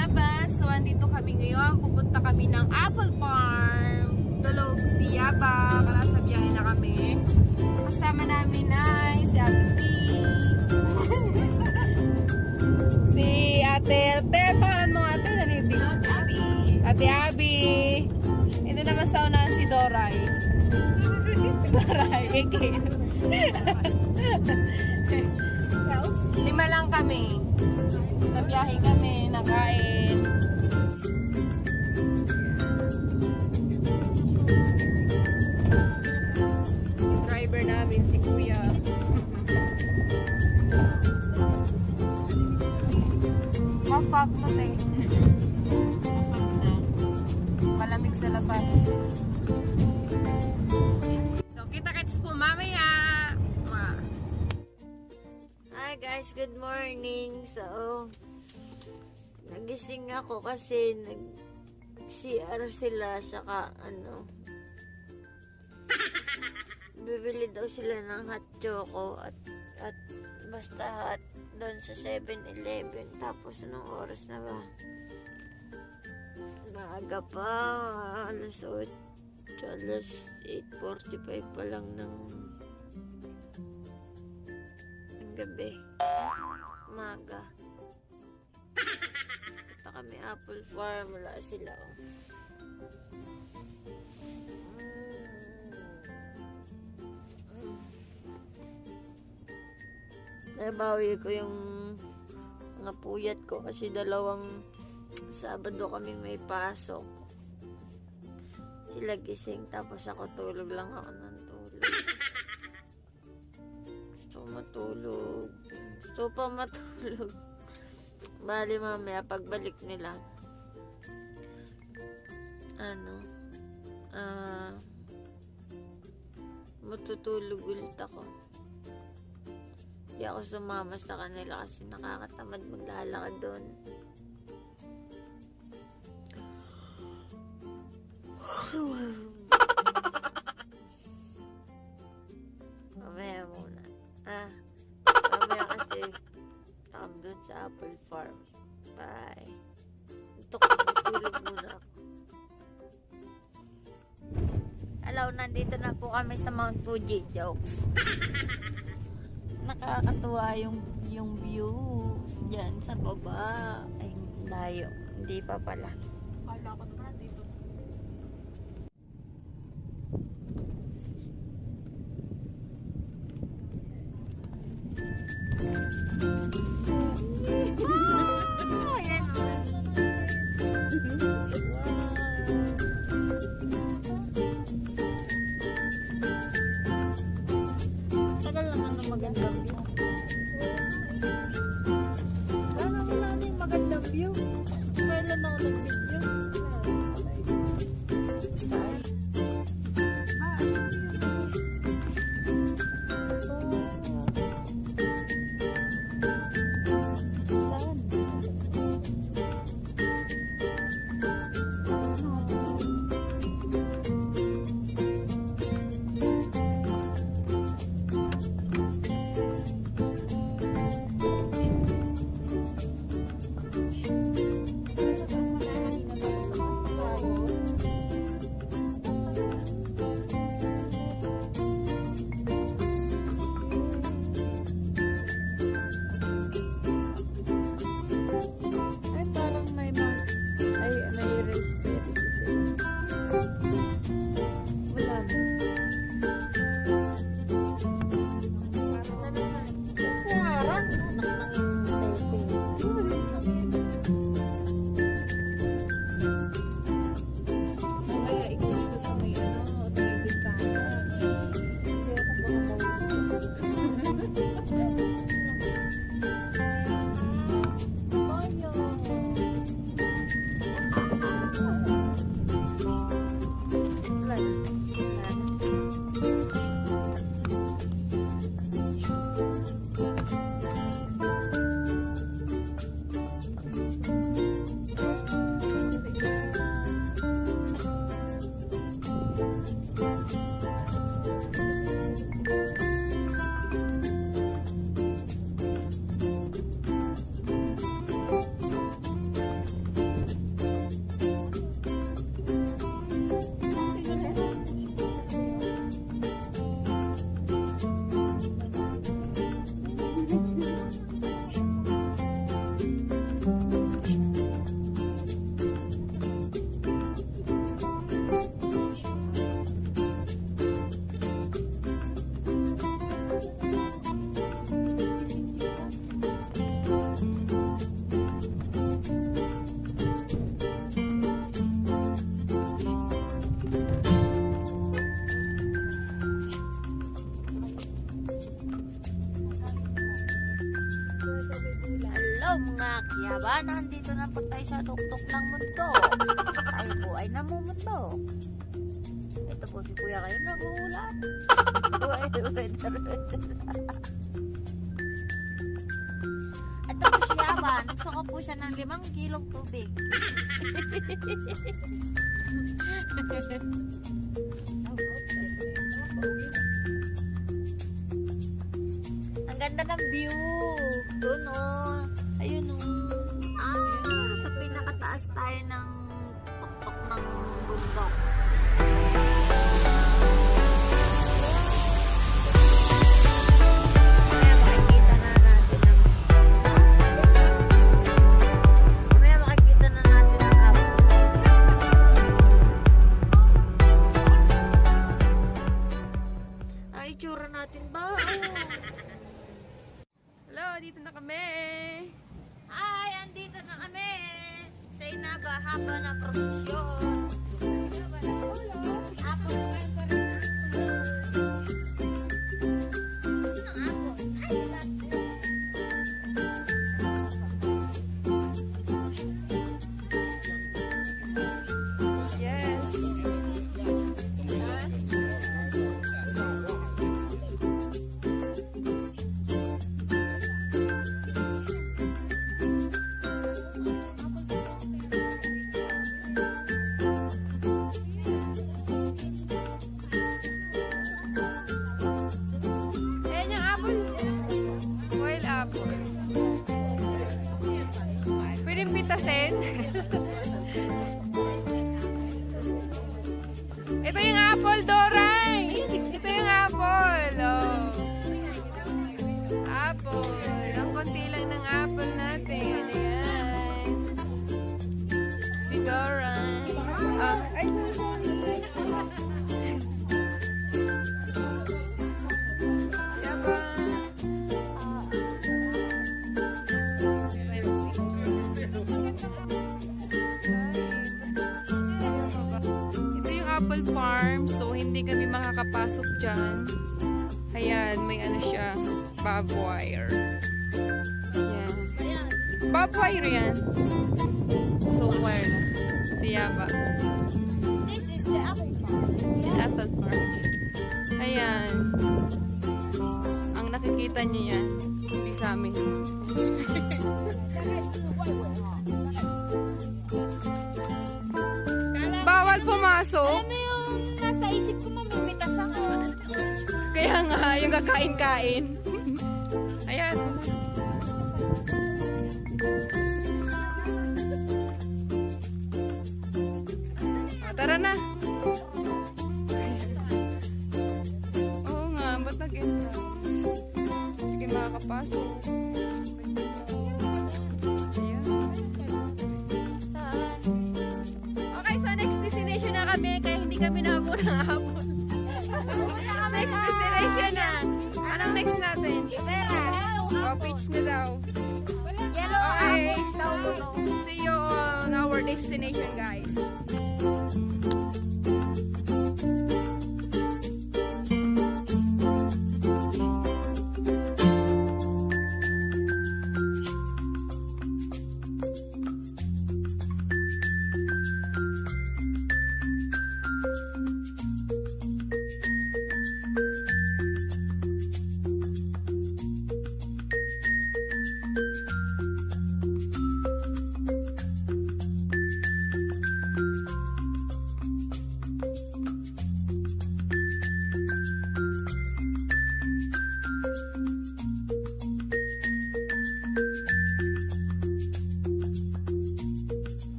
Yabas. So, andito kami ngayon. Pupunta kami ng Apple Farm. Dulog si Yaba. Para sa biyahe na kami. Kasama namin ay si Ate P. Si Ate pangalan mo ate? Abby. Ate Abby. Ito naman sa unahan si Doray. Doray, again. 5 lang kami. Sa biyahe kami, nakain. Yung driver namin, si Kuya. Mafag mo, te. Mafag na. Malamig sa labas. So, kita-kits po mamaya. Hi guys, good morning. So, nagising ako kasi nag-CR sila saka bibili daw sila ng hot choco at basta hot doon sa 7-Eleven. Tapos anong oras na ba? Maaga pa, alas 8, alas 8:45 pa lang ng gabi. Maga. Punta kami Apple Farm. Wala sila, oh. Nabawi ko yung mga puyat ko kasi 2 Sabado kaming may pasok. Sila gising tapos ako tulog lang ako ng tulog. Gusto pa matulog. Bali mamaya pagbalik nila matutulog ulit ako. Hindi ako sumama sa kanila kasi nakakatamad maglalakad doon. Mamaya muna. Mamaya kasi takam doon sa Apple Farm. Bye. Ito ko matulog muna ako. Hello, nandito na po kami sa Mount Fuji. Jokes. Nakakatuwa yung view dyan sa baba. Ay, layo. Hindi pa pala. Kala ko naman dito. Tagal naman na magandang view. Sana wala na yung magandang view. Kailan ako nag-video? anak, yaba, nandito na po tayo sa tuktok ng mundo. Tayo po ay namumundo. Ito po si kuya kayo naguulan. Ito po si Yaba, nagsuko po siya ng 5 kilong tubig. Ang ganda ng view. Doon oh. Ayun oh. Sa pinakataas tayo ng tuktok ng bundok. Mamaya makikita na natin ang apple. Ay, itsura natin ba? Hello, dito na kami. Ay, andito na kami sa Inaba, haba na promosyon. Apple farm pa rin. Ang apple. Ay, Yes. Ayan yung apple. Wild apple. Pwedeng pitasin. Ito yung apple, Doray! Ito yung apple. Oh. Apple. Ang konti lang ng apple natin. Ayan. Si Dora. Ay, sorry. Yaba. Ito yung apple farm. So, hindi kami makakapasok dyan. Ayan, may ano siya. Barbed wire. Ayan. Barbed wire yan. So, wire na. Si Yaba. this is the apple farm. Yung apple farm. Ayan. Ang nakikita niyo yan. Hindi sa amin. Bawal pumasok. Ano yung nasa isip ko, mamimitas ako. Kaya nga, yung kakain-kain. Ayan. Tara na. Oo nga, ba't nag-entrance? Hindi makakapasok. Ayan. Okay, so next destination na kami, kaya hindi kami nakapo ng hapon. Next destination na. Anong next natin? Oh, beach na daw. Yellow Okay. apples daw dulo. See you on our destination, guys.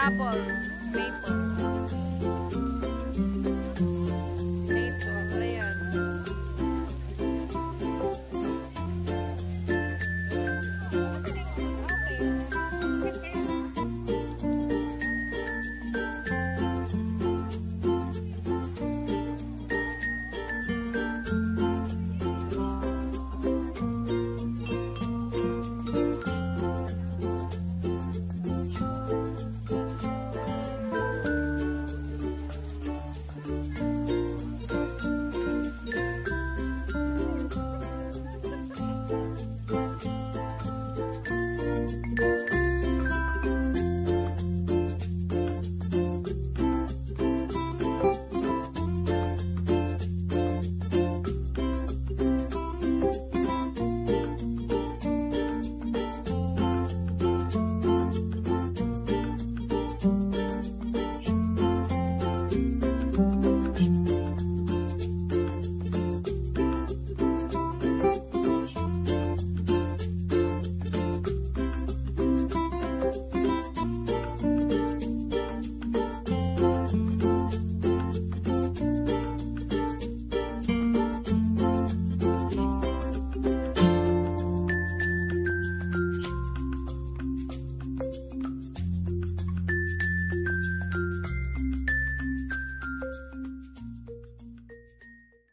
apple. Maple.